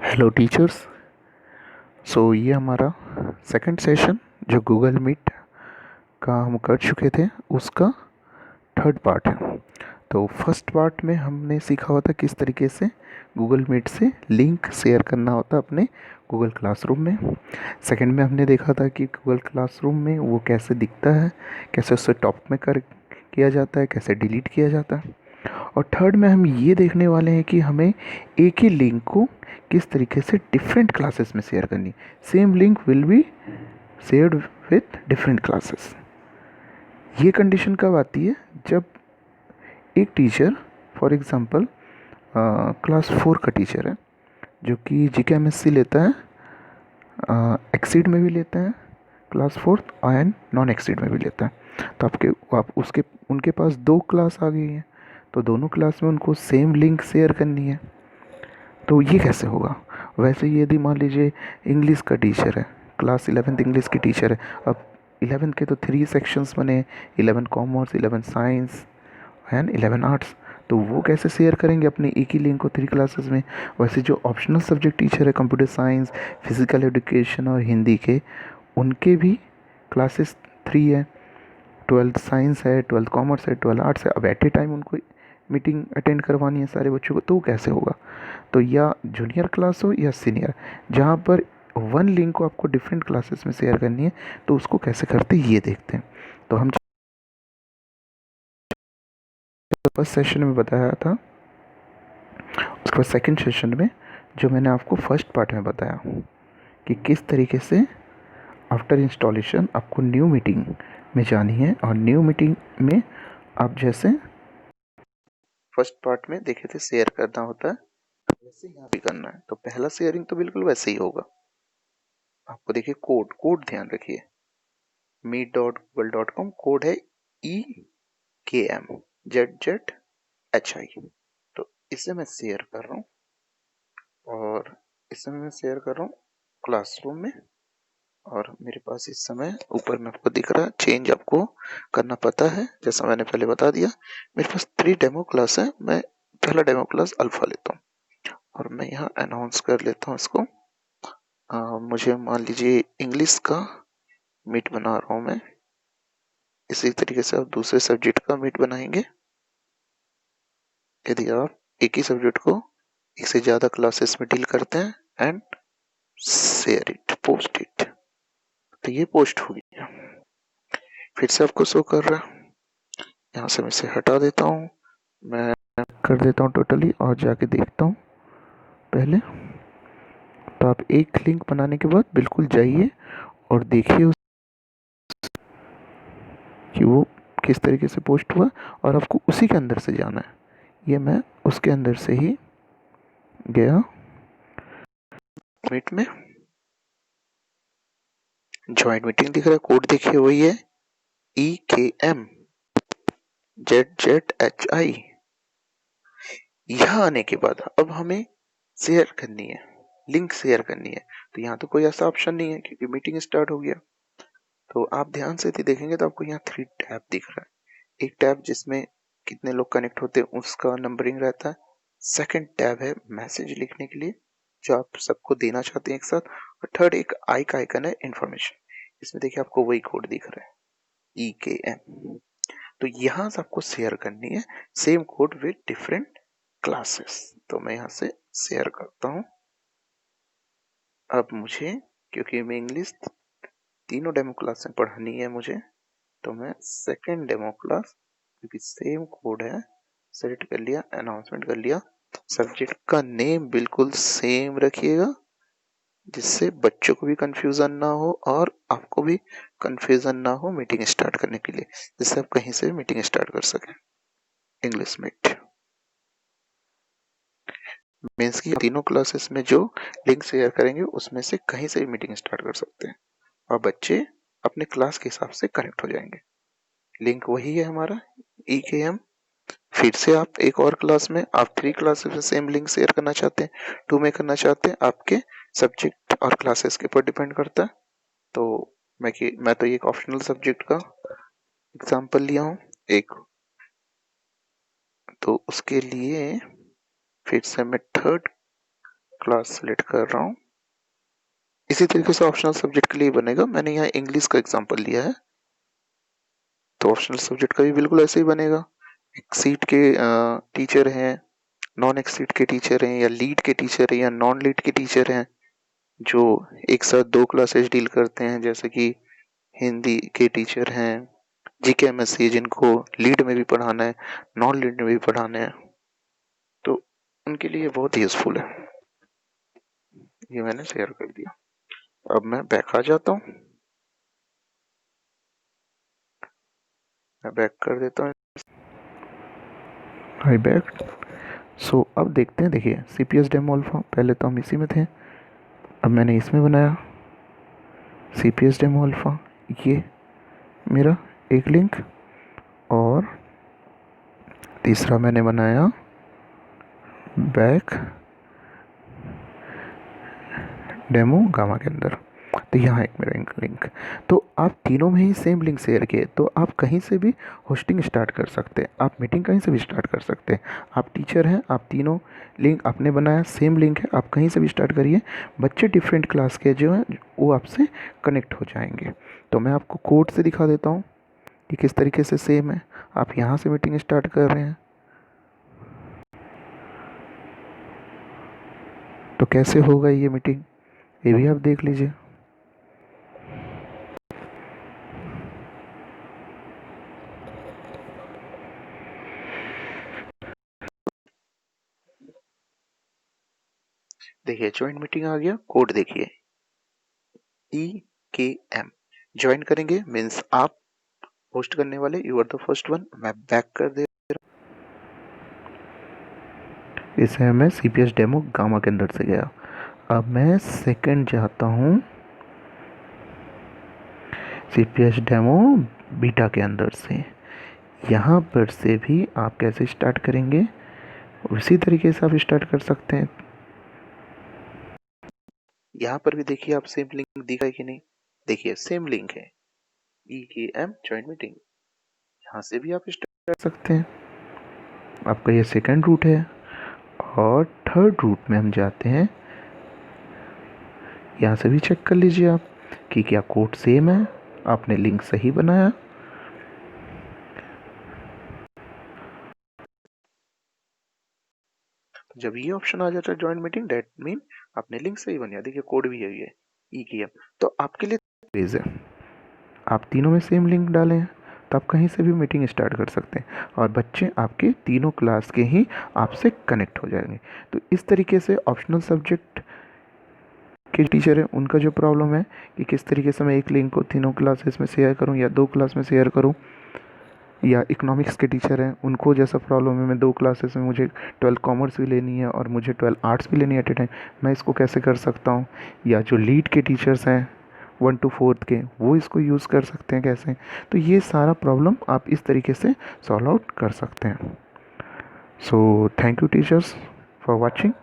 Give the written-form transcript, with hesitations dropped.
Hello teachers. ये हमारा second session जो गूगल मीट का हम कर चुके थे उसका थर्ड पार्ट है। तो फर्स्ट पार्ट में हमने सीखा हुआ था किस तरीके से गूगल मीट से लिंक शेयर करना होता है अपने गूगल क्लासरूम में। सेकंड में हमने देखा था कि गूगल क्लासरूम में वो कैसे दिखता है, कैसे उससे टॉप में कर किया जाता है, कैसे डिलीट किया जाता है। और थर्ड में हम ये देखने वाले हैं कि हमें एक ही लिंक को किस तरीके से डिफरेंट क्लासेस में शेयर करनी। Same link will be shared with different classes. ये कंडीशन कब आती है? जब एक टीचर फॉर एग्जांपल क्लास 4 का टीचर है जो कि GK लेता है, एक्सीड में भी लेता है, क्लास 4 एंड नॉन एक्सीड में भी लेता है। तो आप उसके उनके पास दो क्लास आ गई हैं, तो दोनों क्लास में उनको सेम लिंक शेयर करनी है। तो ये कैसे होगा? वैसे ही यदि मान लीजिए इंग्लिश का टीचर है, क्लास 11th इंग्लिश की टीचर है। अब 11th के तो 3 सेक्शंस बने, 11 कॉमर्स, 11 साइंस एंड 11 आर्ट्स। तो वो कैसे शेयर करेंगे अपने एक ही लिंक को 3 क्लासेस में? वैसे जो ऑप्शनल सब्जेक्ट टीचर है, कंप्यूटर साइंस, फिजिकल एजुकेशन और हिंदी के, उनके भी क्लासेस 3 है, 12th साइंस है, 12th कॉमर्स है, 12th आर्ट्स है। अब एट ए टाइम उनको मीटिंग अटेंड करवानी है सारे बच्चों को, तो कैसे होगा? तो या जूनियर क्लास हो या सीनियर, जहाँ पर वन लिंक को आपको डिफरेंट क्लासेस में शेयर करनी है, तो उसको कैसे करते हैं ये देखते हैं। तो हम फर्स्ट सेशन में बताया था, उसके बाद सेकंड सेशन में जो मैंने आपको फर्स्ट पार्ट में बताया कि किस तरीके से आफ्टर इंस्टॉलेशन आपको न्यू मीटिंग में जानी है। और न्यू मीटिंग में आप जैसे फर्स्ट पार्ट में देखे थे शेयर करना होता है, वैसे यहाँ भी करना है। तो पहला शेयरिंग तो बिल्कुल वैसे ही होगा। आपको देखिए कोड कोड ध्यान रखिए, meet.google.com, कोड है EKMZZHI। तो इसे मैं शेयर कर रहा हूँ, और इसे मैं शेयर कर रहा हूँ क्लासरूम में। और मेरे पास इस समय ऊपर में आपको दिख रहा है, चेंज आपको करना पता है जैसा मैंने पहले बता दिया। मेरे पास 3 डेमो क्लास है। मैं पहला डेमो क्लास अल्फा लेता हूँ और मैं यहाँ अनाउंस कर लेता हूँ इसको। मुझे मान लीजिए इंग्लिश का मीट बना रहा हूँ मैं। इसी तरीके से आप दूसरे सब्जेक्ट का मीट बनाएंगे। यदि आप एक ही सब्जेक्ट को एक से ज्यादा क्लासेस में डील करते हैं and share it, post it, तो ये पोस्ट हो गया। फिर से आपको शो कर रहा है। यहाँ से मैं इसे हटा देता हूँ, मैं कर देता हूँ टोटली और जाके देखता हूँ पहले। तो आप एक लिंक बनाने के बाद बिल्कुल जाइए और देखिए कि वो किस तरीके से पोस्ट हुआ, और आपको उसी के अंदर से जाना है। ये मैं उसके अंदर से ही गया मीट में। ज्वाइंट मीटिंग दिख रहा है, कोड देखिए वही है EKMZZHI। यहाँ आने के बाद अब हमें शेयर करनी है, लिंक शेयर करनी है। तो यहाँ तो कोई ऐसा ऑप्शन नहीं है क्योंकि मीटिंग स्टार्ट हो गया। तो आप ध्यान से देखेंगे तो आपको यहाँ 3 टैब दिख रहा है। एक टैब जिसमें कितने लोग कनेक्ट होते हैं उसका नंबरिंग रहता है। सेकंड टैब है मैसेज लिखने के लिए जो आप सबको देना चाहते हैं एक साथ। और थर्ड एक आई का आइकन है इन्फॉर्मेशन। इसमें देखिए आपको वही कोड दिख रहा है EKM। तो यहाँ से आपको शेयर करनी है same code with different classes. तो मैं यहाँ से शेयर करता हूँ। अब मुझे, क्योंकि मैं इंग्लिश तीनों डेमो क्लास में पढ़नी है मुझे, तो मैं सेकंड डेमो क्लास, क्योंकि सेम कोड है, सेलेक्ट कर लिया, अनाउंसमेंट कर लिया। सब्जेक्ट का नेम बिल्कुल सेम रखिएगा जिससे बच्चों को भी कंफ्यूजन ना हो और आपको भी कंफ्यूजन ना हो मीटिंग स्टार्ट करने के लिए, जिससे आप कहीं से भी मीटिंग स्टार्ट कर सकें। इंग्लिश मीट मीन्स की तीनों क्लासेस में जो लिंक शेयर करेंगे उसमें से कहीं से भी मीटिंग स्टार्ट कर सकते हैं और बच्चे अपने क्लास के हिसाब से कनेक्ट हो जाएंगे। लिंक वही है हमारा EKM। फिर से आप एक और क्लास में, आप 3 क्लासेस में सेम लिंक शेयर करना चाहते हैं, 2 में करना चाहते हैं, आपके सब्जेक्ट और क्लासेस के ऊपर डिपेंड करता है। तो मैं तो एक ऑप्शनल सब्जेक्ट का एग्जांपल लिया हूँ एक, तो उसके लिए फिर से मैं थर्ड क्लास सेलेक्ट कर रहा हूँ। इसी तरीके से ऑप्शनल सब्जेक्ट के लिए बनेगा। मैंने यहाँ इंग्लिश का एग्जांपल लिया है, तो ऑप्शनल सब्जेक्ट का भी बिल्कुल ऐसे ही बनेगा। एक सीट के टीचर हैं, नॉन एक्सीट के टीचर हैं, या लीड के टीचर हैं, या नॉन लीड के टीचर हैं, जो एक साथ 2 क्लासेस डील करते हैं, जैसे कि हिंदी के टीचर हैं, जीके एमएससी जिनको लीड में भी पढ़ाना है, नॉन लीड में भी पढ़ाना है, तो उनके लिए बहुत यूजफुल है। ये मैंने शेयर कर दिया। अब मैं बैक आ जाता हूँ, मैं बैक कर देता हूँ। High back. सो अब देखते हैं, देखिए CPS डेमो अल्फा, पहले तो हम इसी में थे, अब मैंने इसमें बनाया CPS डेमो अल्फा। ये मेरा एक लिंक, और तीसरा मैंने बनाया बैक डेमो गामा के अंदर। तो यहाँ एक मेरा लिंक। तो आप तीनों में ही सेम लिंक शेयर किए, तो आप कहीं से भी होस्टिंग स्टार्ट कर सकते हैं, आप मीटिंग कहीं से भी स्टार्ट कर सकते हैं। आप टीचर हैं, आप तीनों लिंक आपने बनाया, सेम लिंक है, आप कहीं से भी स्टार्ट करिए। बच्चे डिफरेंट क्लास के जो हैं वो आपसे कनेक्ट हो जाएंगे। तो मैं आपको कोड से दिखा देता हूँ कि किस तरीके से सेम है। आप यहाँ से मीटिंग स्टार्ट कर रहे हैं, तो कैसे होगा ये मीटिंग, ये भी आप देख लीजिए। देखिए ज्वाइन मीटिंग आ गया, कोड देखिए EKM। ज्वाइन करेंगे मीन्स आप होस्ट करने वाले, you are the first one. मैं बैक कर दे रहा हूँ। इसे मैं CPS डेमो गामा के अंदर से गया। अब मैं सेकंड जाता हूँ CPS डेमो बीटा के अंदर से। यहाँ पर से भी आप कैसे स्टार्ट करेंगे, उसी तरीके से आप स्टार्ट कर सकते हैं। यहाँ पर भी देखिए आप सेम लिंक दिखा है कि नहीं, देखिए सेम लिंक है EKM ज्वाइन मीटिंग। यहाँ से भी आप स्टार्ट कर सकते हैं। आपका ये सेकंड रूट है, और थर्ड रूट में हम जाते हैं। यहाँ से भी चेक कर लीजिए आप कि क्या कोड सेम है, आपने लिंक सही बनाया। जब ये ऑप्शन आ जाता है ज्वाइन मीटिंग, दैट मीन आपने लिंक सही बनाया। देखिए कोड भी यही है EKM। तो आपके लिए पेज है, आप तीनों में सेम लिंक डालें हैं, तो आप कहीं से भी मीटिंग स्टार्ट कर सकते हैं, और बच्चे आपके तीनों क्लास के ही आपसे कनेक्ट हो जाएंगे। तो इस तरीके से ऑप्शनल सब्जेक्ट के टीचर हैं, उनका जो प्रॉब्लम है कि किस तरीके से मैं एक लिंक को तीनों क्लासेस में शेयर करूं या 2 क्लास में शेयर करूं, या इकोनॉमिक्स के टीचर हैं, उनको जैसा प्रॉब्लम है मैं 2 क्लासेस में मुझे 12 कॉमर्स भी लेनी है और मुझे 12 आर्ट्स भी लेनी है एट ए टाइम, मैं इसको कैसे कर सकता हूँ। या जो लीड के टीचर्स हैं 1 to 4 के, वो इसको यूज़ कर सकते हैं कैसे। तो ये सारा प्रॉब्लम आप इस तरीके से सॉल्व आउट कर सकते हैं। So thank you teachers for watching.